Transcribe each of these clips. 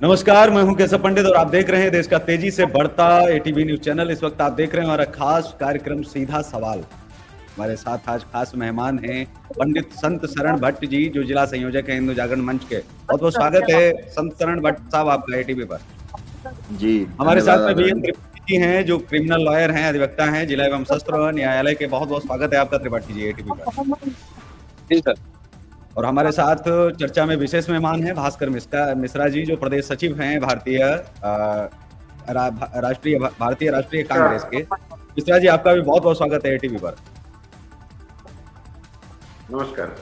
नमस्कार, मैं हूं केशव पंडित और आप देख रहे हैं देश का तेजी से बढ़ता एटीवी न्यूज चैनल। इस वक्त आप देख रहे हैं हमारा खास कार्यक्रम सीधा सवाल। हमारे साथ आज खास मेहमान हैं पंडित संत शरण भट्ट जी, जो जिला संयोजक हैं हिंदू जागरण मंच के। बहुत बहुत स्वागत है संत शरण भट्ट साहब आपका एटीवी पर। जी हमारे धन्यवाद साथ में भी आदरणीय। त्रिपाठी जी हैं, जो क्रिमिनल लॉयर हैं, अधिवक्ता हैं, जिला एवं सत्र न्यायालय के। बहुत बहुत स्वागत है आपका त्रिपाठी जी एटीवी पर। जी सर। और हमारे साथ चर्चा में विशेष मेहमान हैं भास्कर मिश्रा जी, जो प्रदेश सचिव हैं भारतीय राष्ट्रीय कांग्रेस के। मिश्रा जी, आपका भी बहुत बहुत स्वागत है एटीवी पर। नमस्कार।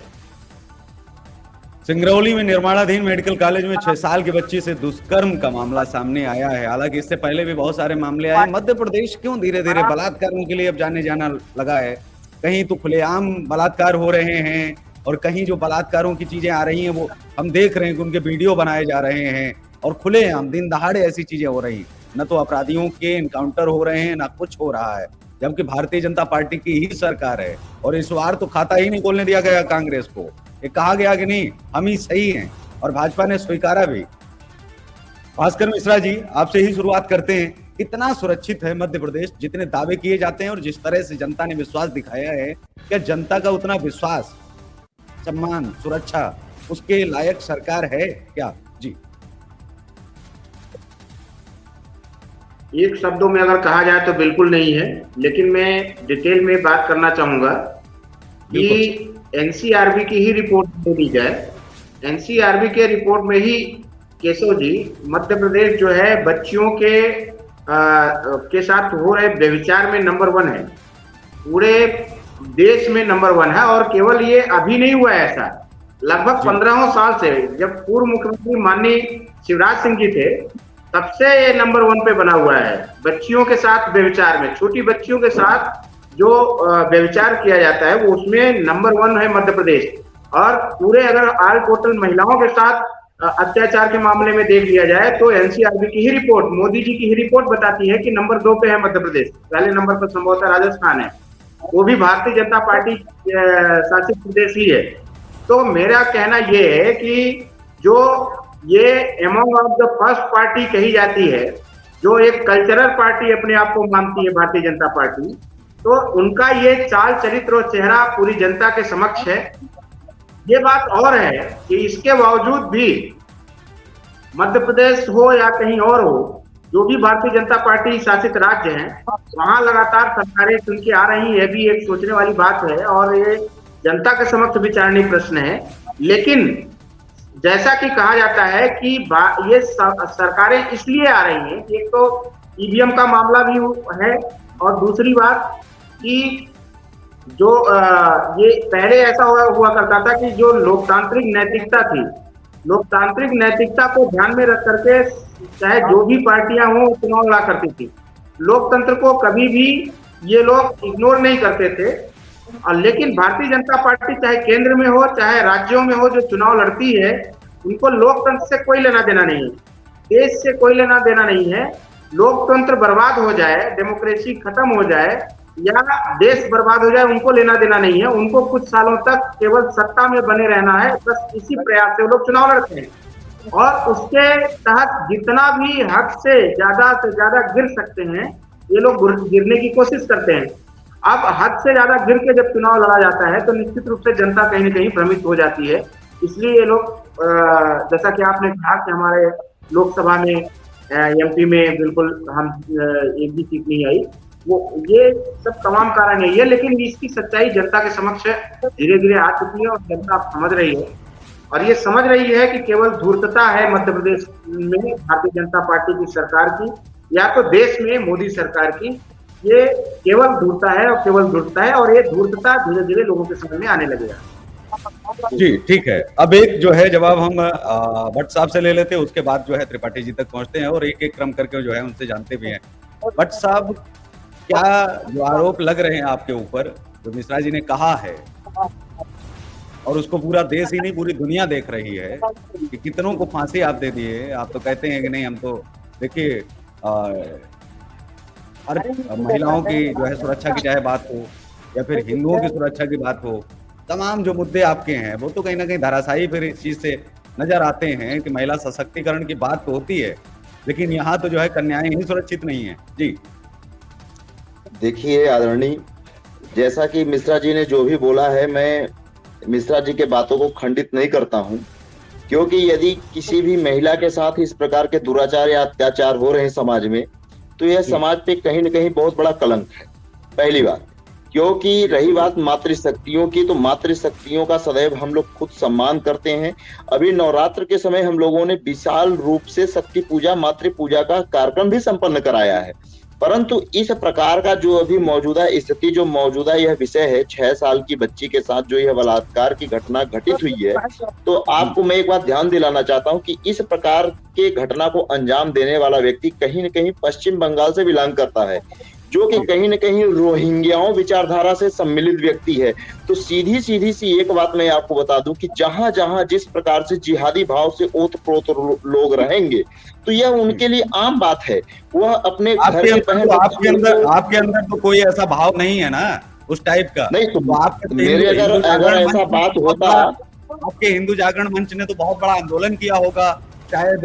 सिंगरौली में निर्माणाधीन मेडिकल कॉलेज में 6 साल की बच्ची से दुष्कर्म का मामला सामने आया है। हालांकि इससे पहले भी बहुत सारे मामले आए। मध्य प्रदेश क्यों धीरे धीरे बलात्कारों के लिए अब जाने जाना लगा है? कहीं तो खुलेआम बलात्कार हो रहे हैं और कहीं जो बलात्कारों की चीजें आ रही हैं वो हम देख रहे हैं कि उनके वीडियो बनाए जा रहे हैं और खुलेआम दिन दहाड़े ऐसी चीजें हो रही। न तो अपराधियों के इनकाउंटर हो रहे हैं, ना कुछ हो रहा है, जबकि भारतीय जनता पार्टी की ही सरकार है। और इस बार तो खाता ही नहीं खोलने दिया गया कांग्रेस को। ये कहा गया कि नहीं हम ही सही हैं और भाजपा ने स्वीकारा भी। भास्कर मिश्रा जी, आपसे ही शुरुआत करते हैं। कितना सुरक्षित है मध्य प्रदेश? जितने दावे किए जाते हैं और जिस तरह से जनता ने विश्वास दिखाया है, क्या जनता का उतना विश्वास, सम्मान, सुरक्षा उसके लायक सरकार है क्या? जी, एक शब्दों में अगर कहा जाए तो बिल्कुल नहीं है, लेकिन मैं डिटेल में बात करना चाहूंगा कि एनसीआरबी की ही रिपोर्ट दे दी जाए। एनसीआरबी के रिपोर्ट में ही केशव जी, मध्य प्रदेश जो है बच्चियों के साथ हो रहे व्यभिचार में नंबर 1 है, पूरे देश में नंबर 1 है। और केवल ये अभी नहीं हुआ है ऐसा, लगभग 15 साल से, जब पूर्व मुख्यमंत्री माननीय शिवराज सिंह जी थे, तब से ये नंबर 1 पे बना हुआ है। बच्चियों के साथ व्यभिचार में, छोटी बच्चियों के साथ जो व्यभिचार किया जाता है वो उसमें नंबर 1 है मध्य प्रदेश। और पूरे अगर ऑल टोटल महिलाओं के साथ अत्याचार के मामले में देख लिया जाए तो एनसीआरबी की ही रिपोर्ट, मोदी जी की ही रिपोर्ट बताती है कि नंबर 2 पे है मध्य प्रदेश। पहले नंबर पर संभवतः राजस्थान है, वो भी भारतीय जनता पार्टी शासित प्रदेश ही है। तो मेरा कहना ये है कि जो ये among of the first party कही जाती है, जो एक कल्चरल पार्टी अपने आप को मानती है भारतीय जनता पार्टी, तो उनका ये चाल चरित्र और चेहरा पूरी जनता के समक्ष है। ये बात और है कि इसके बावजूद भी मध्य प्रदेश हो या कहीं और हो, जो भी भारतीय जनता पार्टी शासित राज्य हैं, वहां लगातार सरकारें चुनके आ रही है, भी एक सोचने वाली बात है और ये जनता के समक्ष विचारणीय प्रश्न है। लेकिन जैसा कि कहा जाता है कि ये सरकारें इसलिए आ रही हैं कि एक तो ईवीएम का मामला भी है, और दूसरी बात कि जो ये पहले ऐसा हुआ करता था कि जो लोकतांत्रिक नैतिकता थी, लोकतांत्रिक नैतिकता को ध्यान में रख करके चाहे जो भी पार्टियां हों चुनाव लड़ा करती थी। लोकतंत्र को कभी भी ये लोग इग्नोर नहीं करते थे। और लेकिन भारतीय जनता पार्टी चाहे केंद्र में हो चाहे राज्यों में हो, जो चुनाव लड़ती है, उनको लोकतंत्र से कोई लेना देना नहीं है, देश से कोई लेना देना नहीं है। लोकतंत्र बर्बाद हो जाए, डेमोक्रेसी खत्म हो जाए या देश बर्बाद हो जाए, उनको लेना देना नहीं है। उनको कुछ सालों तक केवल सत्ता में बने रहना है, बस इसी प्रयास से वो लोग चुनाव लड़ते हैं। और उसके तहत जितना भी हद से ज्यादा गिर सकते हैं, ये लोग गिरने की कोशिश करते हैं। अब हद से ज्यादा गिर के जब चुनाव लड़ा जाता है तो निश्चित रूप से जनता कहीं ना कहीं भ्रमित हो जाती है। इसलिए ये लोग, जैसा कि आपने कहा कि हमारे लोकसभा में एमपी में बिल्कुल हम एक भी सीट नहीं आई, वो ये सब तमाम कारण यही है। लेकिन इसकी सच्चाई जनता के समक्ष धीरे धीरे आ चुकी है और जनता समझ रही है। और ये समझ रही है कि केवल धूर्तता है मध्य प्रदेश में भारतीय जनता पार्टी की सरकार की, या तो देश में मोदी सरकार की। ये केवल धूर्तता है और केवल धूर्तता है, और ये धूर्तता धीरे धीरे लोगों के समझ में आने लगेगा। जी, ठीक है। अब एक जो है जवाब हम भट्ट साहब से ले लेते हैं, उसके बाद जो है त्रिपाठी जी तक पहुंचते हैं और एक एक क्रम करके जो है उनसे जानते भी हैं। भट्ट साहब, क्या जो आरोप लग रहे हैं आपके ऊपर, जो मिश्रा जी ने कहा है, और उसको पूरा देश ही नहीं पूरी दुनिया देख रही है कि कितनों को फांसी आप दे दिए। आप तो कहते हैं कि नहीं, हम तो देखिए हर महिलाओं की जो है सुरक्षा की चाहे बात हो या फिर हिंदुओं की सुरक्षा की बात हो, तमाम जो मुद्दे आपके हैं वो तो कहीं ना कहीं धराशायी फिर इस चीज से नजर आते हैं कि महिला सशक्तिकरण की बात तो होती है, लेकिन यहाँ तो जो है कन्याएं ही सुरक्षित नहीं है। जी देखिए आदरणीय, जैसा कि मिश्रा जी ने जो भी बोला है, मैं मिश्रा जी के बातों को खंडित नहीं करता हूं, क्योंकि यदि किसी भी महिला के साथ इस प्रकार के दुराचार या अत्याचार हो रहे हैं समाज में, तो यह समाज पे कहीं न कहीं बहुत बड़ा कलंक है, पहली बात। क्योंकि रही बात मातृशक्तियों की, तो मातृशक्तियों का सदैव हम लोग खुद सम्मान करते हैं। अभी नवरात्र के समय हम लोगों ने विशाल रूप से शक्ति पूजा, मातृ पूजा का कार्यक्रम भी संपन्न कराया है। परंतु इस प्रकार का जो अभी मौजूदा स्थिति, जो मौजूदा यह विषय है, 6 साल की बच्ची के साथ जो यह बलात्कार की घटना घटित हुई है, तो आपको मैं एक बात ध्यान दिलाना चाहता हूं कि इस प्रकार के घटना को अंजाम देने वाला व्यक्ति कहीं न कहीं पश्चिम बंगाल से बिलोंग करता है, जो कि कहीं न कहीं रोहिंग्याओं विचारधारा से सम्मिलित व्यक्ति है। तो सीधी सी एक बात मैं आपको बता दूं कि जहां-जहां जिस प्रकार से जिहादी भाव से ओत-प्रोत लोग रहेंगे, तो यह उनके लिए आम बात है। वह अपने घर के बहन आपके अंदर तो कोई ऐसा भाव नहीं है ना उस टाइप का। नहीं, तो मेरे अगर ऐसा बात होता, आपके हिंदू जागरण मंच ने तो बहुत बड़ा आंदोलन किया होगा, शायद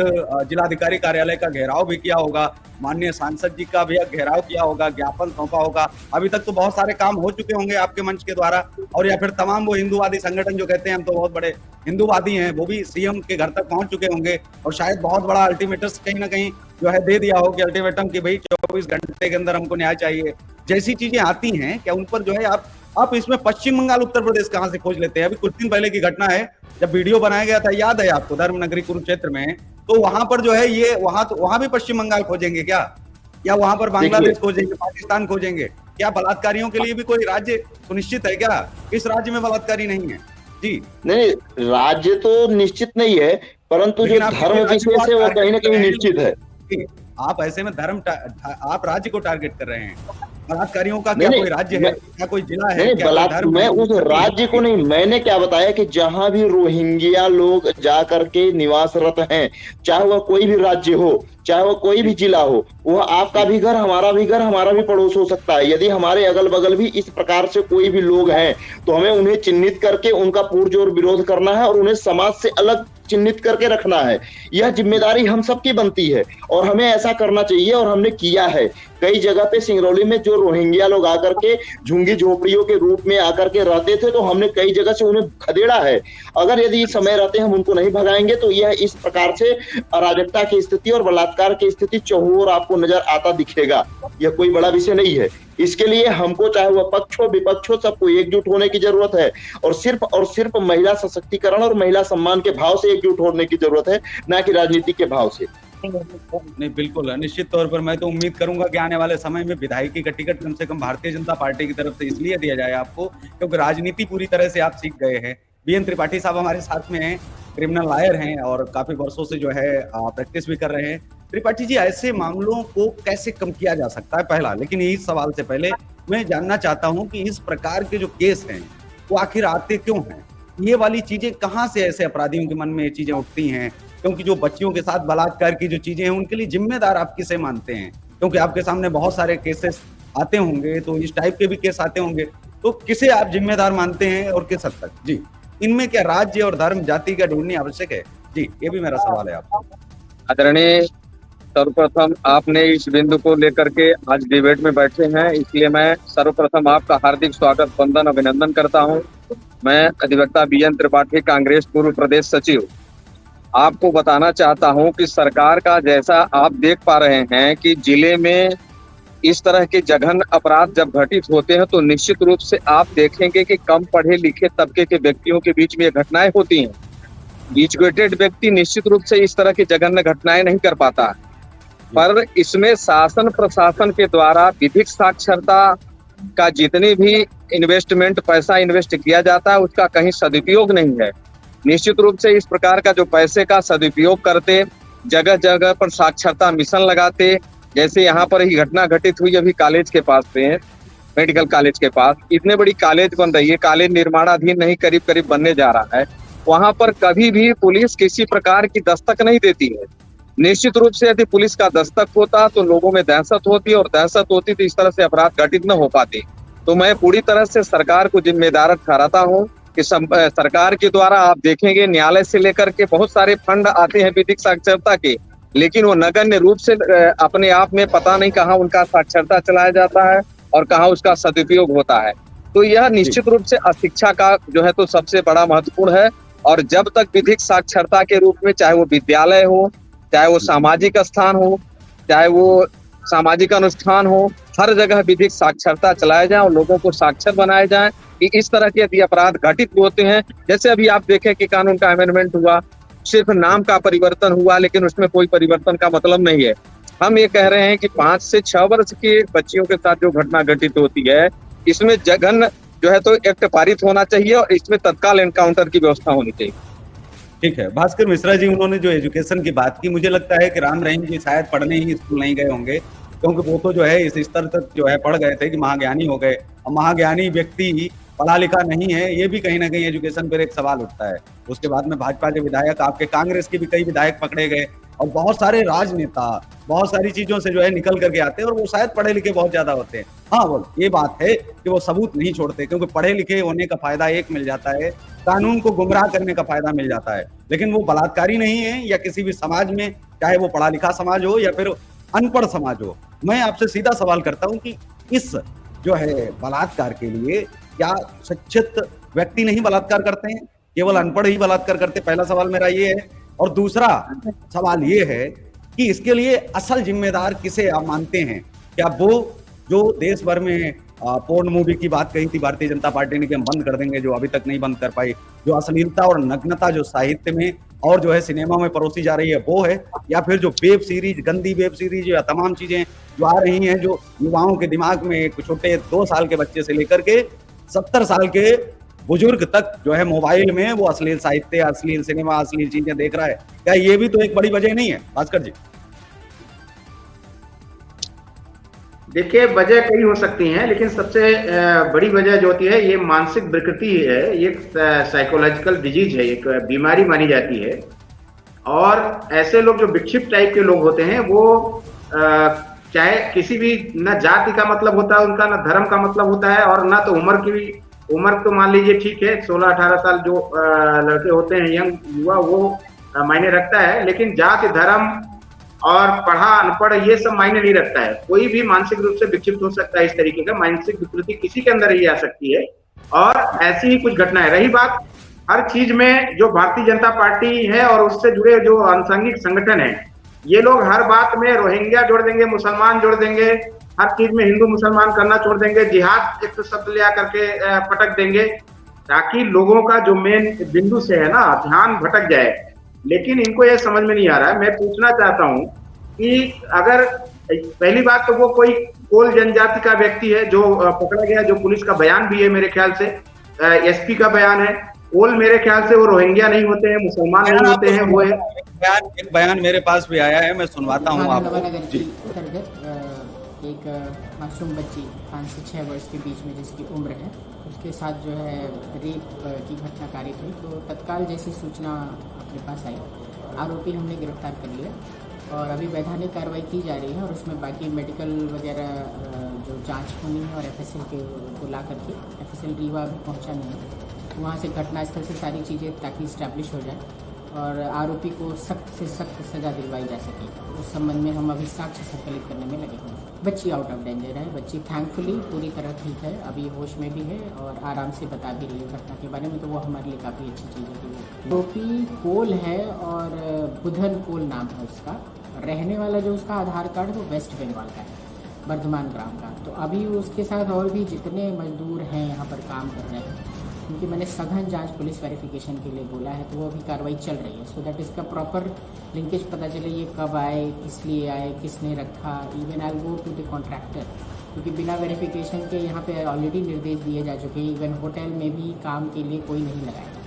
जिलाधिकारी कार्यालय का घेराव भी किया होगा, माननीय सांसद जी का भी घेराव किया होगा, ज्ञापन सौंपा होगा। अभी तक तो बहुत सारे काम हो चुके होंगे आपके मंच के द्वारा, और या फिर तमाम वो हिंदूवादी संगठन जो कहते हैं हम तो बहुत बड़े हिंदूवादी हैं, वो भी सीएम के घर तक पहुंच चुके होंगे, और शायद बहुत बड़ा अल्टीमेटम कहीं ना कहीं जो है दे दिया हो कि अल्टीमेटम की भाई 24 घंटे के अंदर हमको न्याय चाहिए। जैसी चीजें आती हैं, क्या उन पर जो है आप इसमें पश्चिम बंगाल उत्तर प्रदेश कहां से खोज लेते हैं? अभी कुछ दिन पहले की घटना है, जब वीडियो बनाया गया था, याद है आपको, धर्मनगरी कुरुक्षेत्र में, तो वहां पर जो है ये वहां भी पश्चिम बंगाल खोजेंगे क्या? या वहां पर बांग्लादेश खोजेंगे, पाकिस्तान खोजेंगे? क्या बलात्कारियों के लिए भी कोई राज्य सुनिश्चित है क्या? किस राज्य में बलात्कारी नहीं है? जी नहीं, राज्य तो निश्चित नहीं है, परंतु जो धर्म विशेष है वो कहीं ना कहीं निश्चित है। आप ऐसे में आप राज्य को टारगेट कर रहे हैं। बलात्कारियों का क्या कोई राज्य है, क्या कोई जिला है? मैं उस राज्य को नहीं, मैंने क्या बताया कि जहां भी रोहिंग्या लोग जा करके निवासरत हैं, चाहे वह कोई भी राज्य हो, चाहे वो कोई भी जिला हो, वह आपका भी घर, हमारा भी घर, हमारा भी पड़ोस हो सकता है। यदि हमारे अगल बगल भी इस प्रकार से कोई भी लोग हैं, तो हमें उन्हें चिन्हित करके उनका पुरजोर विरोध करना है और उन्हें समाज से अलग चिन्हित करके रखना है। यह जिम्मेदारी हम सबकी बनती है और हमें ऐसा करना चाहिए, और हमने किया है। कई जगह पे सिंगरौली में जो रोहिंग्या लोग आकर के झुंगी झोपड़ियों के रूप में आकर के रहते थे, तो हमने कई जगह से उन्हें खदेड़ा है। अगर यदि इस समय रहते हम उनको नहीं भगाएंगे, तो यह इस प्रकार से अराजकता की स्थिति और बलात्कार की स्थिति चहुओर आपको नजर आता दिखेगा। यह कोई बड़ा विषय नहीं है। इसके लिए हमको, चाहे वह पक्ष हो विपक्ष हो, सबको एकजुट होने की जरूरत है, और सिर्फ महिला सशक्तिकरण और महिला सम्मान के भाव से एकजुट होने की जरूरत है, ना कि राजनीति के भाव से। नहीं, बिल्कुल निश्चित तौर पर मैं तो उम्मीद करूंगा कि आने वाले समय में विधायकी का टिकट कम से कम भारतीय जनता पार्टी की तरफ से इसलिए दिया जाए आपको, क्योंकि राजनीति पूरी तरह से आप सीख गए हैं। बीएन त्रिपाठी साहब हमारे साथ में हैं, क्रिमिनल लॉयर हैं और काफी वर्षों से जो है प्रैक्टिस भी कर रहे हैं। त्रिपाठी जी, ऐसे मामलों को कैसे कम किया जा सकता है, पहला। लेकिन इस सवाल से पहले मैं जानना चाहता हूं कि इस प्रकार के जो केस हैं वो आखिर आते क्यों हैं? ये वाली चीजें कहां से ऐसे अपराधियों के मन में ये चीजें उठती हैं? क्योंकि जो बच्चियों के साथ बलात्कार की जो चीजें हैं उनके लिए जिम्मेदार आप किसे मानते हैं? क्योंकि आपके सामने बहुत सारे केसेस आते होंगे, तो इस टाइप के भी केस आते होंगे, तो किसे आप जिम्मेदार मानते हैं और किस हद तक? जी, इनमें क्या राज्य और धर्म जाति का ढूंढनी आवश्यक है? जी, ये भी मेरा सवाल है आपको। आदरणीय, सर्वप्रथम आपने इस बिंदु को लेकर के आज डिबेट में बैठे हैं, इसलिए मैं सर्वप्रथम आपका हार्दिक स्वागत, वंदन, अभिनंदन करता हूं। मैं अधिवक्ता बीएन त्रिपाठी, कांग्रेस पूर्व प्रदेश सचिव, आपको बताना चाहता हूं कि सरकार का, जैसा आप देख पा रहे हैं कि जिले में इस तरह के जघन्य अपराध जब घटित होते हैं, तो निश्चित रूप से आप देखेंगे कि कम पढ़े लिखे तबके के व्यक्तियों के बीच में ये घटनाएं होती हैं। एजुकेटेड व्यक्ति निश्चित रूप से इस तरह की जघन्य घटनाएं नहीं कर पाता, पर इसमें शासन प्रशासन के द्वारा विधिक साक्षरता का जितनी भी इन्वेस्टमेंट, पैसा इन्वेस्ट किया जाता है, उसका कहीं सदुपयोग नहीं है। निश्चित रूप से इस प्रकार का जो पैसे का सदुपयोग करते, जगह जगह पर साक्षरता मिशन लगाते, जैसे यहाँ पर ही घटना घटित हुई अभी कॉलेज के पास पे, मेडिकल कॉलेज के पास, इतने बड़ी कॉलेज बन रही है, कॉलेज निर्माणाधीन नहीं, करीब करीब बनने जा रहा है, वहां पर कभी भी पुलिस किसी प्रकार की दस्तक नहीं देती है। निश्चित रूप से यदि पुलिस का दस्तक होता तो लोगों में दहशत होती, और दहशत होती तो इस तरह से अपराध घटित न हो पाते। तो मैं पूरी तरह से सरकार को जिम्मेदार ठहराता हूं कि सरकार के द्वारा आप देखेंगे न्यायालय से लेकर के बहुत सारे फंड आते हैं विधिक साक्षरता के, लेकिन वो नगण्य रूप से अपने आप में पता नहीं कहाँ उनका साक्षरता चलाया जाता है और कहाँ उसका सदुपयोग होता है। तो यह निश्चित रूप से अशिक्षा का जो है तो सबसे बड़ा महत्वपूर्ण है। और जब तक विधिक साक्षरता के रूप में, चाहे वो विद्यालय हो, चाहे वो सामाजिक स्थान हो, चाहे वो सामाजिक अनुष्ठान हो, हर जगह विधिक साक्षरता चलाया जाए और लोगों को साक्षर बनाया जाए कि इस तरह के यदि अपराध घटित होते हैं, जैसे अभी आप देखें कि कानून का अमेंडमेंट हुआ, सिर्फ नाम का परिवर्तन हुआ लेकिन उसमें कोई परिवर्तन का मतलब नहीं है। हम ये कह रहे हैं कि 5 से 6 वर्ष के बच्चियों के साथ जो घटना घटित होती है, इसमें जघन्य जो है तो एक्ट पारित होना चाहिए और इसमें तत्काल एनकाउंटर की व्यवस्था होनी चाहिए। ठीक है, भास्कर मिश्रा जी, उन्होंने जो एजुकेशन की बात की, मुझे लगता है कि राम रहीम जी शायद पढ़ने ही स्कूल नहीं गए होंगे, क्योंकि वो तो जो है इस स्तर तक जो है पढ़ गए थे कि महाज्ञानी हो गए। और महाज्ञानी व्यक्ति पढ़ा लिखा नहीं है, ये भी कहीं ना कहीं एजुकेशन पर एक सवाल उठता है। उसके बाद में भाजपा के विधायक, आपके कांग्रेस के भी कई विधायक पकड़े गए और बहुत सारे राजनेता बहुत सारी चीजों से जो है निकल करके आते हैं और वो शायद पढ़े लिखे बहुत ज्यादा होते हैं। हाँ, वो ये बात है कि वो सबूत नहीं छोड़ते, क्योंकि पढ़े लिखे होने का फायदा एक मिल जाता है, कानून को गुमराह करने का फायदा मिल जाता है, लेकिन वो बलात्कारी नहीं है। या किसी भी समाज में, चाहे वो पढ़ा लिखा समाज हो या फिर अनपढ़ समाज हो, मैं आपसे सीधा सवाल करता हूं कि इस जो है बलात्कार के लिए क्या शिक्षित व्यक्ति नहीं बलात्कार करते हैं, केवल अनपढ़ ही बलात्कार करते? पहला सवाल मेरा ये है। और दूसरा सवाल ये है कि इसके लिए असल जिम्मेदार किसे आप मानते हैं? क्या वो जो देश भर में पोर्न मूवी की बात कही थी भारतीय जनता पार्टी ने कि हम बंद कर देंगे, जो अभी तक नहीं बंद कर पाई, जो अश्लीलता और नग्नता जो साहित्य में और जो है सिनेमा में परोसी जा रही है वो है? या फिर जो वेब सीरीज, गंदी वेब सीरीज या तमाम चीजें जो आ रही हैं, जो युवाओं के दिमाग में, एक छोटे 2 साल के बच्चे से लेकर के 70 साल के बुजुर्ग तक जो है मोबाइल में वो अश्लील साहित्य, अश्लील सिनेमा, अश्लील चीजें देख रहा है, क्या ये भी तो एक बड़ी वजह नहीं है भास्कर जी? देखिए, वजह कई हो सकती हैं, लेकिन सबसे बड़ी वजह जो होती है ये मानसिक विकृति है, ये साइकोलॉजिकल डिजीज है, एक बीमारी मानी जाती है। और ऐसे लोग जो विक्षिप्त टाइप के लोग होते हैं वो चाहे किसी भी, न जाति का मतलब होता है उनका, न धर्म का मतलब होता है, और ना तो उम्र की भी। उम्र तो मान लीजिए ठीक है, 16-18 साल जो लड़के होते हैं, यंग युवा, वो मायने रखता है, लेकिन जाति, धर्म और पढ़ा अनपढ़ ये सब मायने नहीं रखता है। कोई भी मानसिक रूप से विक्षिप्त हो सकता है। इस तरीके का मानसिक विकृति किसी के अंदर ही आ सकती है, और ऐसी ही कुछ घटनाएं। रही बात हर चीज में जो भारतीय जनता पार्टी है और उससे जुड़े जो आनुषंगिक संगठन है, ये लोग हर बात में रोहिंग्या जोड़ देंगे, मुसलमान जोड़ देंगे, हर चीज में हिंदू मुसलमान करना छोड़ देंगे, जिहाद एक शब्द ले करके पटक देंगे, ताकि लोगों का जो मेन बिंदु से है ना ध्यान भटक जाए। लेकिन इनको ये समझ में नहीं आ रहा है। मैं पूछना चाहता हूँ कि अगर पहली बात तो वो कोई कोल जनजाति का व्यक्ति है जो पकड़ा गया, जो पुलिस का बयान भी है मेरे ख्याल से, एसपी का बयान है। कोल मेरे ख्याल से वो रोहिंग्या नहीं होते हैं, मुसलमान नहीं होते हैं, वो है। एक बयान मेरे पास भी आया है, मैं सुनवाता हूँ आपको। एक मासूम बच्ची 5 से 6 वर्ष के बीच में जिसकी उम्र है, उसके साथ जो है रेप की घटना कारित हुई। तो तत्काल जैसी सूचना अपने पास आई, आरोपी हमने गिरफ्तार कर लिया और अभी वैधानिक कार्रवाई की जा रही है। और उसमें बाकी मेडिकल वगैरह जो जांच होनी है और एफएसएल को ला करके, एफएसएल रीवा अभी पहुंचा नहीं है, वहाँ से घटनास्थल से सारी चीज़ें ताकि इस्टेब्लिश हो जाए और आरोपी को सख्त से सख्त सज़ा दिलवाई जा सके। उस संबंध में हम अभी साक्ष्य संकलित करने में लगे हुए हैं। बच्ची आउट ऑफ डेंजर है, बच्ची थैंकफुली पूरी तरह ठीक है, अभी होश में भी है और आराम से बता भी रही है घटना के बारे में, तो वो हमारे लिए काफ़ी अच्छी चीज़ है। टोपी कोल है और बुधन कोल नाम है उसका। रहने वाला जो उसका आधार कार्ड वो वेस्ट बंगाल का है, बर्धमान ग्राम का। तो अभी उसके साथ और भी जितने मजदूर हैं यहाँ पर काम कर रहे हैं, क्योंकि मैंने सघन जांच पुलिस वेरिफिकेशन के लिए बोला है, तो वो अभी कार्रवाई चल रही है, सो दैट इसका प्रॉपर लिंकेज पता चले, ये कब आए, किस लिए आए, किसने रखा। Even I go to the contractor, क्योंकि बिना वेरिफिकेशन के यहाँ पे ऑलरेडी निर्देश दिए जा चुके हैं। इवन होटल में भी काम के लिए कोई नहीं लगाएगा,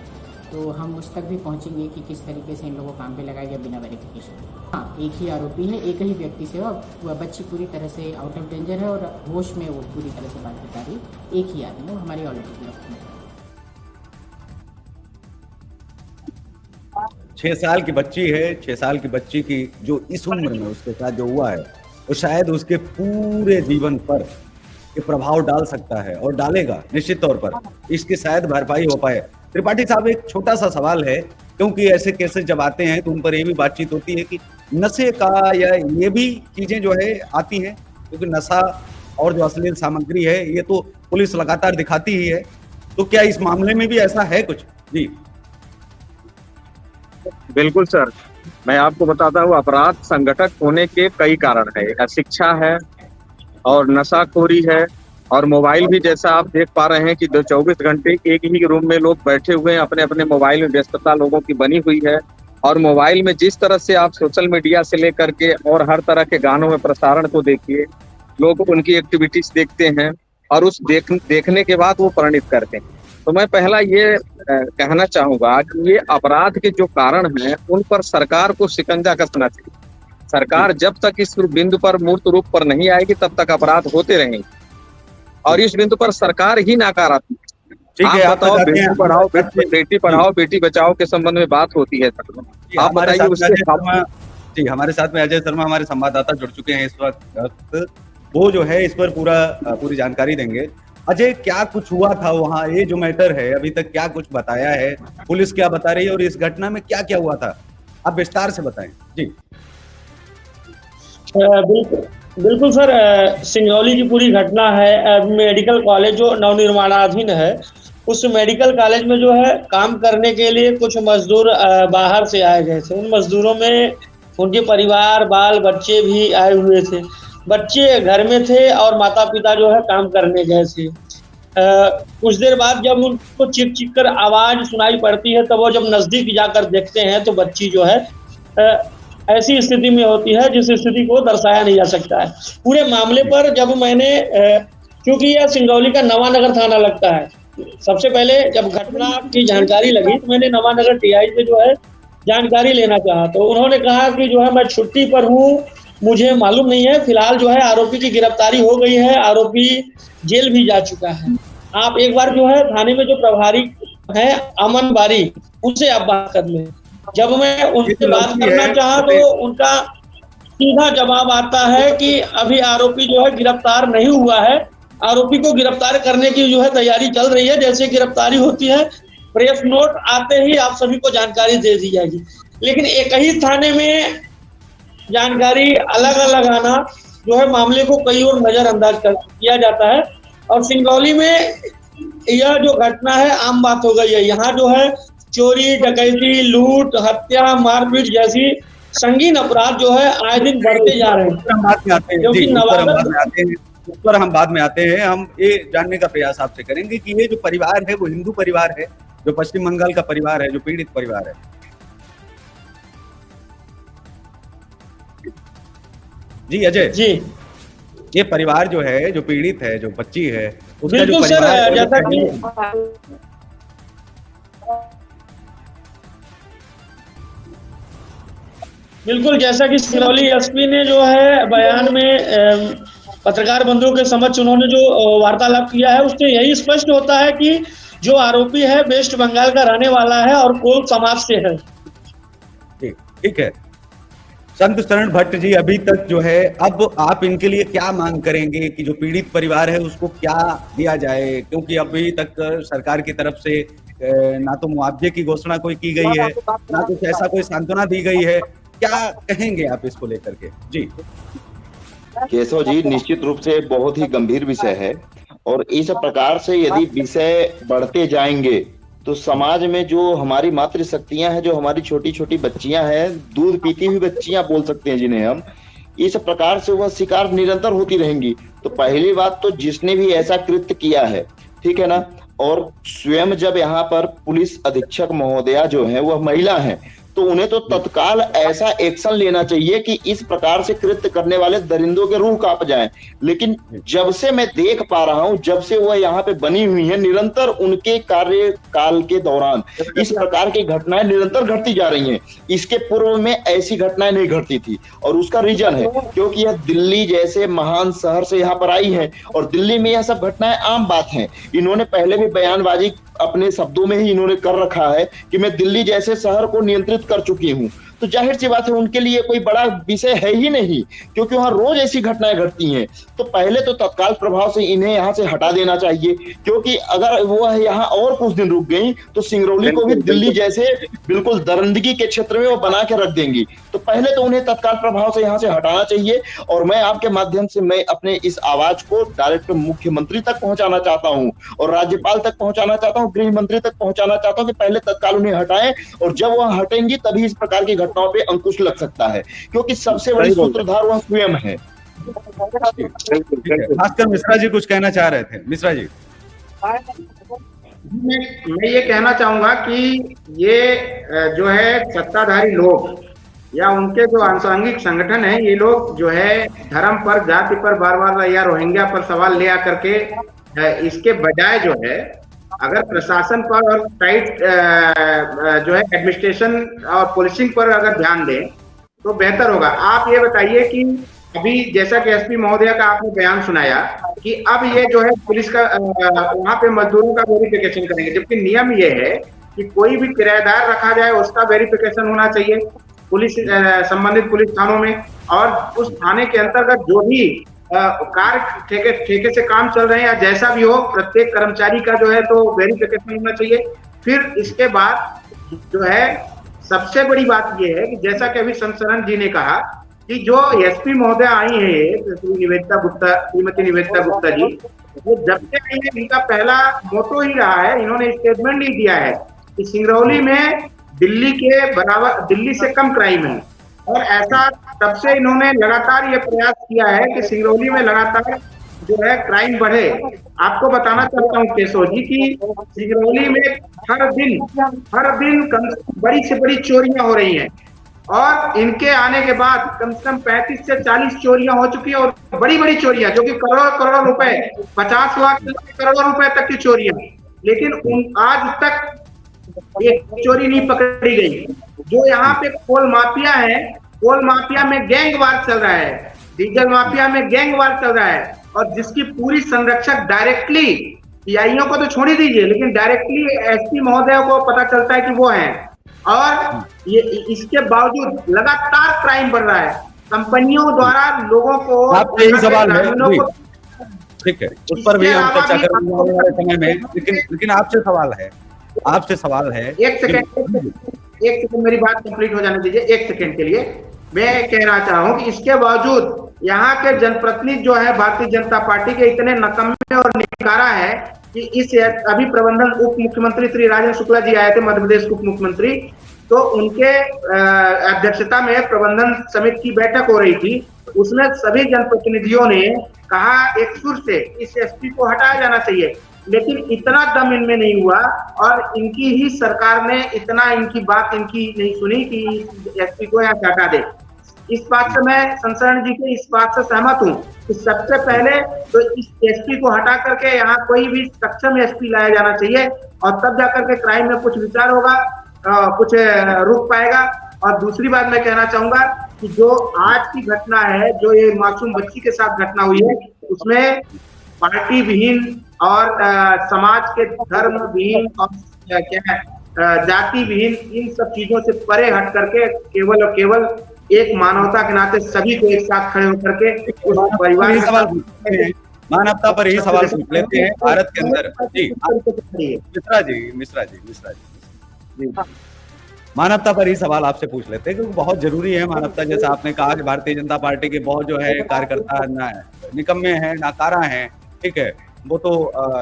तो हम उस तक भी पहुँचेंगे कि किस तरीके से इन लोगों को काम पे लगाया गया बिना वेरिफिकेशन। हाँ, एक ही आरोपी है, एक ही व्यक्ति से, वह बच्ची पूरी तरह से आउट ऑफ डेंजर है और होश में वो पूरी तरह से बात बता रही। एक ही आदमी है, हमारी ऑलरेडी गिरफ्त में। 6 साल की बच्ची है, 6 साल की बच्ची की जो इस उम्र में उसके साथ जो हुआ है, वो शायद उसके पूरे जीवन पर ये प्रभाव डाल सकता है और डालेगा निश्चित तौर पर। इसकी शायद भरपाई हो पाए। त्रिपाठी साहब, एक छोटा सा सवाल है, क्योंकि ऐसे केसेस जब आते हैं तो उन पर ये भी बातचीत होती है कि नशे का या ये भी चीजें जो है आती हैं, क्योंकि नशा और जो अश्लील सामग्री है ये तो पुलिस लगातार दिखाती ही है, तो क्या इस मामले में भी ऐसा है कुछ? जी बिल्कुल सर, मैं आपको बताता हूँ, अपराध संगठक होने के कई कारण है। अशिक्षा है और नशाखोरी है और मोबाइल भी, जैसा आप देख पा रहे हैं कि 24 घंटे एक ही रूम में लोग बैठे हुए हैं, अपने अपने मोबाइल में व्यस्तता लोगों की बनी हुई है। और मोबाइल में जिस तरह से आप सोशल मीडिया से लेकर के और हर तरह के गानों में प्रसारण को देखिए, लोग उनकी एक्टिविटीज देखते हैं और उस देखने के बाद वो प्रणित करते हैं। तो मैं पहला ये कहना चाहूंगा कि ये अपराध के जो कारण हैं उन पर सरकार को शिकंजा कसना चाहिए। सरकार जब तक इस बिंदु पर मूर्त रूप पर नहीं आएगी तब तक अपराध होते रहेंगे और इस बिंदु पर सरकार ही नकारात्मक। ठीक है, आप बताओ, बेटी पढ़ाओ बेटी पढ़ाओ बेटी बचाओ के संबंध में बात होती है, आप बताइए उससे। जी, हमारे साथ में अजय शर्मा हमारे संवाददाता जुड़ चुके हैं इस वक्त, वो जो है इस पर पूरी जानकारी देंगे। अजय, क्या कुछ हुआ था वहाँ? ये जो मैटर है अभी तक क्या कुछ बताया है, पुलिस क्या बता रही है और इस घटना में क्या क्या हुआ था, आप विस्तार से बताएं। जी बिल्कुल सर, सिंगरौली की पूरी घटना है। मेडिकल कॉलेज जो नवनिर्माणाधीन है, उस मेडिकल कॉलेज में जो है काम करने के लिए कुछ मजदूर बाहर से आए गए थे। उन मजदूरों में उनके परिवार, बाल बच्चे भी आए हुए थे। बच्चे घर में थे और माता पिता जो है काम करने गए थे। कुछ देर बाद जब उनको चीख चीख कर आवाज सुनाई पड़ती है, तब वो जब नजदीक जाकर देखते हैं तो बच्ची जो है ऐसी स्थिति में होती है जिस स्थिति को दर्शाया नहीं जा सकता है। पूरे मामले पर जब मैंने, क्योंकि यह सिंगरौली का नवानगर थाना लगता है, सबसे पहले जब घटना की जानकारी लगी तो मैंने नवानगर टीआई से जो है जानकारी लेना चाहा, तो उन्होंने कहा कि जो है मैं छुट्टी पर हूँ, मुझे मालूम नहीं है। फिलहाल जो है आरोपी की गिरफ्तारी हो गई है, आरोपी जेल भी जा चुका है। आप एक बार जो है थाने में जो प्रभारी है अमन बारी, उनसे आप बात कर लें। जब मैं उनसे बात करना चाहा तो उनका सीधा जवाब आता है कि अभी आरोपी जो है गिरफ्तार नहीं हुआ है, आरोपी को गिरफ्तार करने की जो है तैयारी चल रही है। जैसे गिरफ्तारी होती है, प्रेस नोट आते ही आप सभी को जानकारी दे दी जाएगी। लेकिन एक ही थाने में जानकारी अलग अलग आना जो है मामले को कई और नजरअंदाज किया जाता है। और सिंगरौली में यह जो घटना है आम बात हो गई है। यहाँ जो है चोरी, डकैती, लूट, हत्या, मारपीट जैसी संगीन अपराध जो है आए दिन बढ़ते जा रहे हैं। उस पर हम बाद में आते हैं। हम ये जानने का प्रयास आपसे करेंगे कि ये जो परिवार है वो हिंदू परिवार है, जो पश्चिम बंगाल का परिवार है, जो पीड़ित परिवार है। जी अजय जी, ये परिवार जो है, जो पीड़ित है, जो बच्ची है, उसका जो परिवार, जैसा कि बिल्कुल जैसा कि सिंगरौली एसपी ने जो है बयान में पत्रकार बंधुओं के समक्ष उन्होंने जो वार्तालाप किया है, उससे यही स्पष्ट होता है कि जो आरोपी है वेस्ट बंगाल का रहने वाला है और कोल समाज से है। ठीक है संत शरण भट्ट जी, अभी तक जो है, अब आप इनके लिए क्या मांग करेंगे कि जो पीड़ित परिवार है उसको क्या दिया जाए? क्योंकि अभी तक सरकार की तरफ से ना तो मुआवजे की घोषणा कोई की गई है, ना कुछ ऐसा कोई सांत्वना दी गई है। क्या कहेंगे आप इसको लेकर के? जी केशव जी, निश्चित रूप से बहुत ही गंभीर विषय है और इस प्रकार से यदि विषय बढ़ते जाएंगे तो समाज में जो हमारी मातृशक्तियां हैं, जो हमारी छोटी छोटी बच्चियां हैं, दूध पीती हुई बच्चियां बोल सकते हैं जिन्हें हम, इस प्रकार से वह शिकार निरंतर होती रहेंगी। तो पहली बात तो जिसने भी ऐसा कृत्य किया है, ठीक है ना, और स्वयं जब यहाँ पर पुलिस अधीक्षक महोदया जो है वह महिला है, तो उन्हें तो तत्काल ऐसा एक्शन लेना चाहिए कि इस प्रकार से कृत्य करने वाले दरिंदों के रूह कांप जाएं। लेकिन जब से मैं देख पा रहा हूं, जब से वह यहाँ पे बनी हुई है, निरंतर उनके कार्यकाल के दौरान इस प्रकार की घटनाएं निरंतर घटती जा रही हैं। इसके पूर्व में ऐसी घटनाएं नहीं घटती थी और उसका रीजन है क्योंकि यह दिल्ली जैसे महान शहर से यहाँ पर आई है और दिल्ली में यह सब घटनाएं आम बात है। इन्होंने पहले भी बयानबाजी अपने शब्दों में ही इन्होंने कर रखा है कि मैं दिल्ली जैसे शहर को नियंत्रित कर चुकी हूं। तो जाहिर सी बात है उनके लिए कोई बड़ा विषय है ही नहीं, क्योंकि वहां रोज ऐसी घटनाएं घटती हैं। तो पहले तो तत्काल प्रभाव से इन्हें यहाँ से हटा देना चाहिए, क्योंकि अगर वो यहाँ और कुछ दिन रुक गई तो सिंगरौली को भी दिल्ली जैसे बिल्कुल दरिंदगी के क्षेत्र में वो बना के रख देंगी। तो पहले तो उन्हें तत्काल प्रभाव से यहाँ से हटाना चाहिए। और मैं आपके माध्यम से मैं अपने इस आवाज को डायरेक्ट मुख्यमंत्री तक पहुंचाना चाहता हूं और राज्यपाल तक पहुंचाना चाहता हूं, गृह मंत्री तक पहुंचाना चाहता हूं कि पहले तत्काल उन्हें हटाएं, और जब वह हटेंगी तभी इस प्रकार की घटनाओं पे अंकुश लग सकता है, क्योंकि सबसे बड़ी सूत्रधार वह स्वयं है। खासकर मिश्रा जी कुछ कहना चाह रहे थे। मिश्रा जी। मैं ये कहना चाहूंगा कि ये जो है सत्ताधारी लोग या उनके जो आनुषंगिक संगठन है, ये लोग जो है धर्म पर, जाति पर बार बार या रोहिंग्या पर सवाल ले आकर के इसके बजाय जो है अगर प्रशासन पर और टाइट जो है एडमिनिस्ट्रेशन और पुलिसिंग पर अगर ध्यान दें तो बेहतर होगा। आप ये बताइए कि अभी जैसा कि एसपी महोदय का आपने बयान सुनाया कि अब ये जो है पुलिस का वहां पे मजदूरों का वेरिफिकेशन करेंगे, जबकि नियम ये है कि कोई भी किराएदार रखा जाए उसका वेरिफिकेशन होना चाहिए पुलिस संबंधित पुलिस थानों में, और उस थाने के अंतर्गत जो भी कार्य ठेके से काम चल रहे हैं या जैसा भी हो, प्रत्येक कर्मचारी का जो है तो वेरिफिकेशन होना चाहिए। फिर इसके बाद जो है सबसे बड़ी बात यह है कि जैसा कि अभी शमशरण जी ने कहा कि जो एसपी महोदय आई है श्रीमती निवेदिता गुप्ता जी, वो जब से आई है इनका पहला मोटो ही रहा है, इन्होंने स्टेटमेंट ही दिया है कि सिंगरौली में दिल्ली के बराबर, दिल्ली से कम क्राइम है, और ऐसा तब से इन्होंने लगातार ये प्रयास किया है कि सिंगरौली में लगातार जो है क्राइम बढ़े। आपको बताना चाहता हूँ केशव जी की सिंगरौली में हर दिन बड़ी से बड़ी चोरियां हो रही हैं, और इनके आने के बाद कम से कम 35 से 40 चोरियां हो चुकी है, और बड़ी बड़ी चोरियां जो कि करोड़ों रुपए, 50 लाख करोड़ रुपए तक की चोरियां, लेकिन आज तक एक चोरी नहीं पकड़ी गई। जो यहाँ पे कोल माफिया है, कोल माफिया में गैंगवार चल रहा है, डीजल माफिया में गैंगवार चल रहा है, और जिसकी पूरी संरक्षक डायरेक्टली, पीआईओ को तो छोड़ ही दीजिए, लेकिन डायरेक्टली एसपी महोदय को पता चलता है कि वो हैं, और ये इसके बावजूद लगातार क्राइम बढ़ रहा है। कंपनियों द्वारा लोगों को, आपसे यही सवाल है, ठीक है, उस पर भी हम चर्चा करेंगे आने वाले समय में, लेकिन आपसे सवाल है एक सेकंड मेरी बात कंप्लीट हो जाने दीजिए, एक सेकंड के लिए। मैं कहना चाह रहा हूँ कि इसके बावजूद यहाँ के जनप्रतिनिधि जो है भारतीय जनता पार्टी के इतने नकम्मे और निकारा है कि इस अभी प्रबंधन उप मुख्यमंत्री श्री राजेंद्र शुक्ला जी आए थे, मध्य प्रदेश के उप मुख्यमंत्री, तो उनके अध्यक्षता में प्रबंधन समिति की बैठक हो रही थी। उसमें सभी जनप्रतिनिधियों ने कहा एक सुर से इस एसपी को हटाया जाना चाहिए, लेकिन इतना दम इनमें नहीं हुआ, और इनकी ही सरकार ने इतना इनकी बात इनकी नहीं सुनी कि एसपी को यहाँ हटा दे। इस बात से मैं शमशरण जी के इस बात से सहमत हूँ कि सबसे पहले तो इस एसपी को हटा करके यहाँ कोई भी सक्षम एसपी लाया जाना चाहिए, और तब जाकर के क्राइम में कुछ विचार होगा, कुछ रुक पाएगा। और दूसरी बात मैं कहना चाहूंगा कि जो आज की घटना है, जो ये मासूम बच्ची के साथ घटना हुई है, उसमें पार्टी विहीन और समाज के धर्म विहीन और क्या जाति विहीन, इन सब चीजों से परे हट करके केवल और केवल एक मानवता के नाते सभी को एक साथ खड़े होकर के उस परिवार मानवता पर ही सवाल पूछ लेते हैं। भारत के अंदर जी मिश्रा जी मानवता पर ही सवाल आपसे पूछ लेते हैं, क्योंकि बहुत जरूरी है मानवता। जैसा आपने कहा कि भारतीय जनता पार्टी के बहुत जो है कार्यकर्ता निकम्मे हैं, नाकारा हैं, ठीक है, वो तो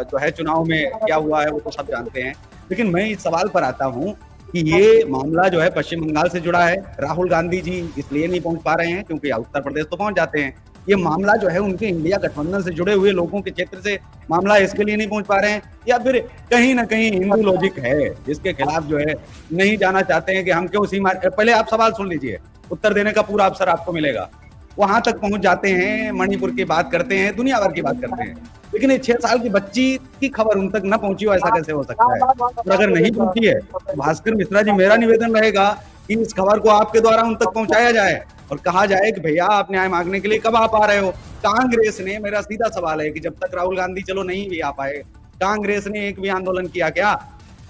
जो है चुनाव में क्या हुआ है वो तो सब जानते हैं। लेकिन मैं इस सवाल पर आता हूँ कि ये मामला जो है पश्चिम बंगाल से जुड़ा है। राहुल गांधी जी इसलिए नहीं पहुंच पा रहे हैं क्योंकि उत्तर प्रदेश तो पहुंच जाते हैं। ये मामला जो है उनके इंडिया गठबंधन से जुड़े हुए लोगों के क्षेत्र से मामला इसके लिए नहीं पहुंच पा रहे हैं, या फिर कहीं ना कहीं हिंदू लॉजिक है जिसके खिलाफ जो है नहीं जाना चाहते हैं कि हम क्यों सीमा। पहले आप सवाल सुन लीजिए, उत्तर देने का पूरा अवसर आपको मिलेगा। वहां तक पहुंच जाते हैं, मणिपुर की बात करते हैं, दुनिया भर की बात करते हैं, लेकिन ये 6 साल की बच्ची की खबर उन तक न पहुंची हो, ऐसा कैसे हो सकता है? और अगर नहीं पहुंची है तो भास्कर मिश्रा जी, मेरा निवेदन रहेगा कि इस खबर को आपके द्वारा उन तक पहुंचाया जाए और कहा जाए कि भैया आप न्याय मांगने के लिए कब आप आ रहे हो। कांग्रेस ने, मेरा सीधा सवाल है कि जब तक राहुल गांधी चलो नहीं भी आ पाए, कांग्रेस ने एक भी आंदोलन किया क्या?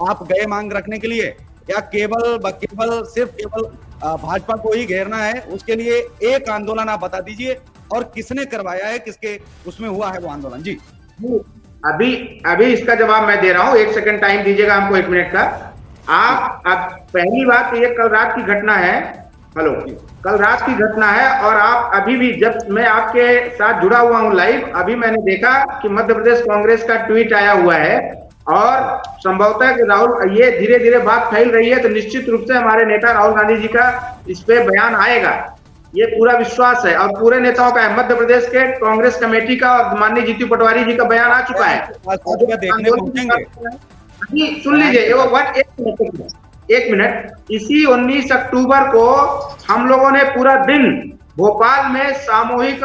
आप गए मांग रखने के लिए? या केवल सिर्फ भाजपा को ही घेरना है? उसके लिए एक आंदोलन आप बता दीजिए, और किसने करवाया है, किसके उसमें हुआ है वो आंदोलन? जी अभी इसका जवाब मैं दे रहा हूं, 1 सेकंड टाइम दीजिएगा हमको, 1 मिनट का। आप अब पहली बात ये कल रात की घटना है, हेलो, कल रात की घटना है, और आप अभी भी, जब मैं आपके साथ जुड़ा हुआ हूं लाइव, अभी मैंने देखा कि मध्य प्रदेश कांग्रेस का ट्वीट आया हुआ है, और संभवतः कि राहुल, ये धीरे धीरे बात फैल रही है, तो निश्चित रूप से हमारे नेता राहुल गांधी जी का इस पे बयान आएगा, ये पूरा विश्वास है, और पूरे नेताओं का है। मध्य प्रदेश के कांग्रेस कमेटी का और माननीय जीतू पटवारी जी का बयान आ चुका है। देखने पहुंचेंगे। अभी सुन लीजिए, एक मिनट, इसी 19 अक्टूबर को हम लोगों ने पूरा दिन भोपाल में सामूहिक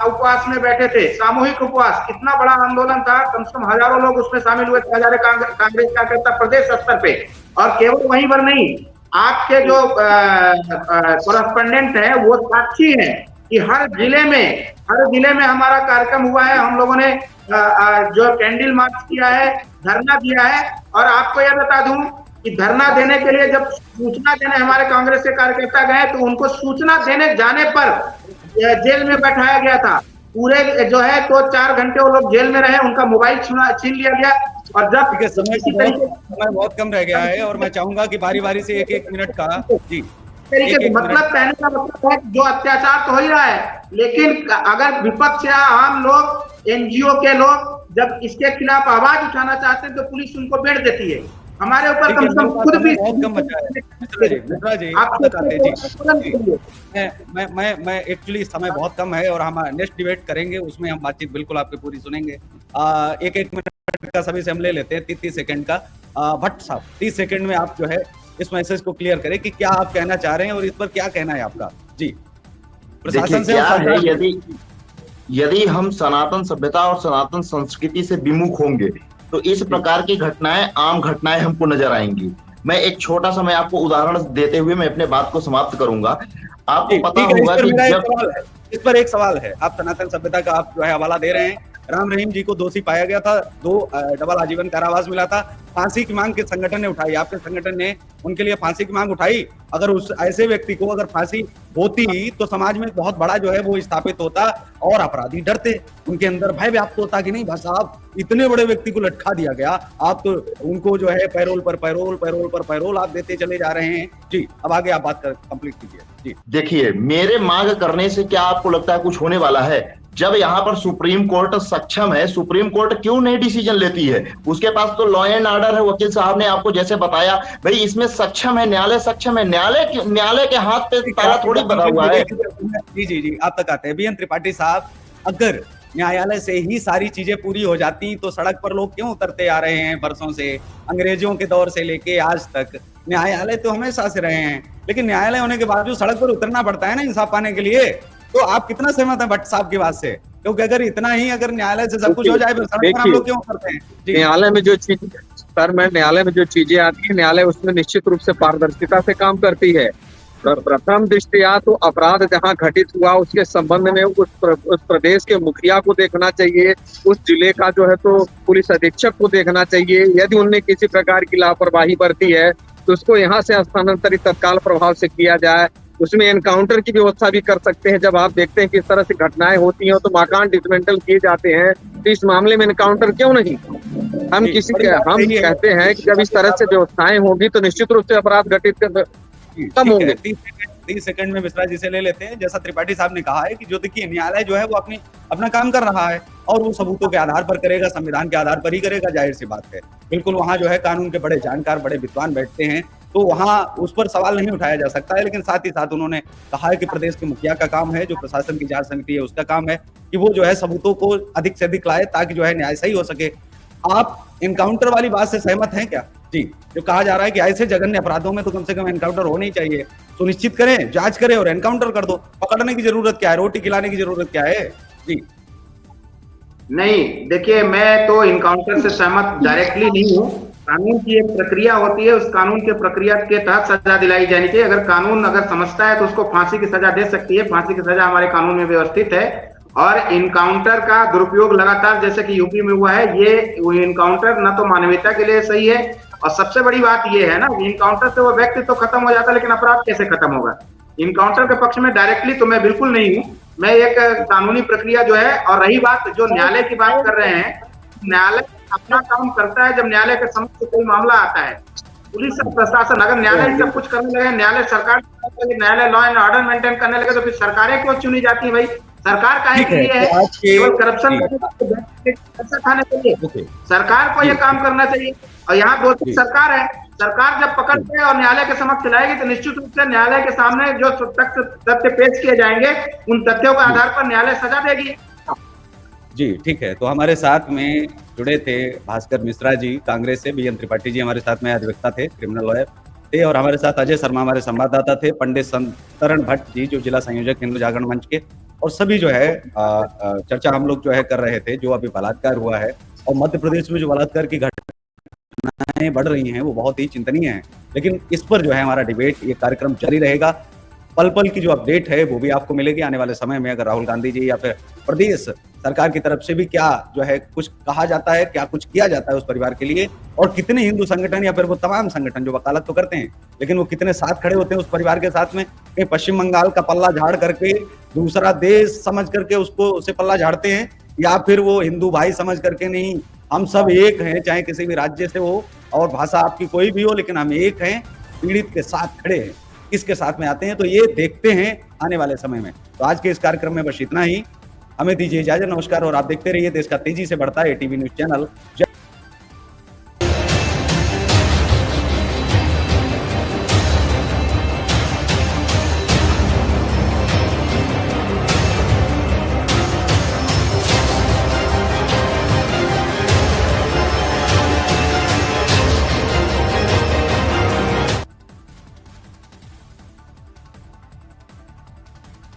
उपवास में बैठे थे। सामूहिक उपवास, कितना बड़ा आंदोलन था, कम से कम हजारों लोग उसमें शामिल हुए थे, हजारों कांग्रेस कार्यकर्ता प्रदेश स्तर पे। और केवल वहीं पर नहीं, आपके जो कोरेस्पोंडेंट है वो साक्षी है कि हर जिले में हमारा कार्यक्रम हुआ है। हम लोगों ने जो कैंडल मार्च किया है, धरना दिया है, और आपको यह बता दूं कि धरना देने के लिए जब सूचना देने हमारे कांग्रेस के कार्यकर्ता गए, तो उनको सूचना देने जाने पर जेल में बैठाया गया था। पूरे जो है तो 4 घंटे वो लोग जेल में रहे, उनका मोबाइल छीन लिया गया। और जब समय बहुत कम रह गया है, और मैं चाहूंगा कि बारी बारी से एक मिनट का, जी तरीके से, मतलब कहने का मतलब है जो अत्याचार तो हो ही रहा है, लेकिन अगर विपक्ष या आम लोग, एनजीओ के लोग जब इसके खिलाफ आवाज उठाना चाहते हैं, तो पुलिस उनको बेड़ देती है। हमारे ऊपर कम से कम खुद भी बहुत कम बचा है। मिश्रा जी आप बताते जी, मैं एक्चुअली समय बहुत कम है, और हम नेक्स्ट डिबेट करेंगे, उसमें हम बातचीत बिल्कुल आपकी पूरी सुनेंगे। एक मिनट का सभी से हम ले लेते हैं, 30 सेकंड का। भट्ट साहब 30 सेकंड में आप जो है इस मैसेज को क्लियर करें कि क्या आप कहना चाह रहे हैं, और इस पर क्या कहना है आपका? जी, प्रशासन से क्या है, यदि हम सनातन सभ्यता और सनातन संस्कृति से विमुख होंगे, तो इस प्रकार की घटनाएं, आम घटनाएं हमको नजर आएंगी। मैं एक छोटा सा, मैं आपको उदाहरण देते हुए मैं अपने बात को समाप्त करूंगा। आपको पता होगा कि जब इस पर एक सवाल है, आप सनातन सभ्यता का आप जो है हवाला दे रहे हैं। राम रहीम जी को दोषी पाया गया था, 2 डबल आजीवन कारावास मिला था, फांसी की मांग किस संगठन ने उठाई? आपके संगठन ने उनके लिए फांसी की मांग उठाई। अगर उस ऐसे व्यक्ति को अगर फांसी होती, तो समाज में बहुत बड़ा जो है वो स्थापित होता, और अपराधी डरते, उनके अंदर भय व्याप्त होता कि नहीं भाई साहब, इतने बड़े व्यक्ति को लटका दिया गया, आप तो उनको जो है पैरोल पर पैरोल आप देते चले जा रहे हैं। जी, अब आगे आप बात कंप्लीट कीजिए। जी देखिए, मेरे मांग करने से क्या आपको लगता है कुछ होने वाला है? जब यहाँ पर सुप्रीम कोर्ट सक्षम है, सुप्रीम कोर्ट क्यों नहीं डिसीजन लेती है? उसके पास तो लॉ एंड ऑर्डर है। वकील साहब ने आपको जैसे बताया, भाई इसमें सक्षम है, न्यायालय सक्षम है, न्यायालय के हाथ पे ताला थोड़ी बना हुआ है। जी आप तक आते हैं। बीएन त्रिपाठी साहब, अगर न्यायालय से ही सारी चीजें पूरी हो जाती, तो सड़क पर लोग क्यों उतरते आ रहे हैं वर्षों से? अंग्रेजों के दौर से लेके आज तक न्यायालय तो हमेशा से रहे हैं, लेकिन न्यायालय होने के बावजूद सड़क पर उतरना पड़ता है ना इंसाफ पाने के लिए। तो आप कितना सहमत हैं भट्ट साहब की बात से? क्योंकि अगर इतना ही, अगर न्यायालय से सब कुछ हो जाए, फिर सड़क पर हम लोग क्यों करते हैं? न्यायालय में जो चीज, सर मैं न्यायालय में जो चीजें आती है, न्यायालय उसमें निश्चित रूप से पारदर्शिता से काम करती है। प्रथम दृष्टया तो अपराध जहां घटित हुआ, उसके संबंध में उस प्रदेश के मुखिया को देखना चाहिए, उस जिले का जो है तो पुलिस अधीक्षक को देखना चाहिए। यदि उनने किसी प्रकार की लापरवाही बरती है, तो उसको यहाँ से स्थानांतरित तत्काल प्रभाव से किया जाए। उसमें एनकाउंटर की व्यवस्था भी कर सकते हैं। जब आप देखते हैं किस तरह से घटनाएं होती हैं, तो मकान डिसमेंटल किए जाते हैं, तो इस मामले में एनकाउंटर क्यों नहीं? हम कहते हैं कि जब इस तरह से व्यवस्थाएं होगी, तो निश्चित रूप से अपराध घटित कम होंगे। 30 सेकंड में मिश्रा जी से ले लेते हैं। जैसा त्रिपाठी साहब ने कहा है कि जो देखिए न्यायालय जो है वो अपना काम कर रहा है, और वो सबूतों के आधार पर करेगा, संविधान के आधार पर ही करेगा, जाहिर सी बात है। बिल्कुल, वहां जो है कानून के बड़े जानकार, बड़े विद्वान बैठते हैं, तो वहां उस पर सवाल नहीं उठाया जा सकता है। लेकिन साथ ही साथ उन्होंने कहा है कि प्रदेश के मुखिया का काम है, जो प्रशासन की जांच समिति है उसका काम है कि वो जो है सबूतों को अधिक से अधिक लाए, ताकि जो है न्याय सही हो सके। आप एनकाउंटर वाली बात से सहमत हैं क्या? जी, जो कहा जा रहा है कि ऐसे जघन्य अपराधों में तो कम से कम एनकाउंटर होना ही चाहिए, सुनिश्चित करें, जांच करें और एनकाउंटर कर दो। पकड़ने की जरूरत क्या है? रोटी खिलाने की जरूरत क्या है? जी नहीं, देखिए मैं तो इनकाउंटर से सहमत डायरेक्टली नहीं हूँ। कानून की एक प्रक्रिया होती है, उस कानून के प्रक्रिया के तहत सजा दिलाई जानी चाहिए। अगर कानून समझता है तो उसको फांसी की सजा दे सकती है। फांसी की सजा हमारे कानून में व्यवस्थित है। और इनकाउंटर का दुरुपयोग लगातार जैसे कि यूपी में हुआ है, ये इनकाउंटर न तो मानवीयता के लिए सही है, और सबसे बड़ी बात ये है ना, इनकाउंटर से वो व्यक्ति तो खत्म हो जाता है, लेकिन अपराध कैसे खत्म होगा? इनकाउंटर के पक्ष में डायरेक्टली तो मैं बिल्कुल नहीं हूँ। मैं एक कानूनी प्रक्रिया जो है, और रही बात जो न्यायालय की बात कर रहे हैं, न्यायालय अपना काम करता है जब न्यायालय के समक्ष कोई मामला आता है। पुलिस और प्रशासन अगर न्यायालय सब कुछ करने लगे, न्यायालय सरकार, न्यायालय लॉ एंड ऑर्डर मेंटेन करने लगे, तो फिर सरकारें क्यों चुनी जाती है भाई? सरकार काहे के लिए है? केवल करप्शन पैसा खाने के लिए? सरकार को यह काम करना चाहिए। और यहाँ दो सरकार है, सरकार जब पकड़ के और न्यायालय के समक्ष लाएगी तो निश्चित रूप से न्यायालय के सामने जो तथ्य पेश किए जाएंगे, उन तथ्यों के आधार पर न्यायालय सजा देगी। जी ठीक है। तो हमारे साथ में जुड़े थे भास्कर मिश्रा जी कांग्रेस से, बीएन त्रिपाठी जी हमारे साथ में अधिवक्ता थे, क्रिमिनल लॉयर थे, और हमारे साथ अजय शर्मा हमारे संवाददाता थे, पंडित संतरण भट्ट जी जो जिला संयोजक हिंदू जागरण मंच के, और सभी जो है चर्चा हम लोग जो है कर रहे थे जो अभी बलात्कार हुआ है, और मध्य प्रदेश में जो बलात्कार की घटनाएं बढ़ रही हैं वो बहुत ही चिंतनीय है। लेकिन इस पर जो है हमारा डिबेट, ये कार्यक्रम जारी रहेगा। पल पल की जो अपडेट है वो भी आपको मिलेगी आने वाले समय में। अगर राहुल गांधी जी या फिर प्रदेश सरकार की तरफ से भी क्या जो है कुछ कहा जाता है, क्या कुछ किया जाता है उस परिवार के लिए, और कितने हिंदू संगठन या फिर वो तमाम संगठन जो वकालत तो करते हैं लेकिन वो कितने साथ खड़े होते हैं उस परिवार के साथ में। कहीं पश्चिम बंगाल का पल्ला झाड़ करके दूसरा देश समझ करके उसे पल्ला झाड़ते हैं, या फिर वो हिंदू भाई समझ करके नहीं, हम सब एक हैं, चाहे किसी भी राज्य से हो और भाषा आपकी कोई भी हो, लेकिन हम एक हैं, पीड़ित के साथ खड़े हैं, किसके साथ में आते हैं, तो ये देखते हैं आने वाले समय में। तो आज के इस कार्यक्रम में बस इतना ही, हमें दीजिए इजाजत, नमस्कार, और आप देखते रहिए देश का तेजी से बढ़ता है एटीवी न्यूज चैनल।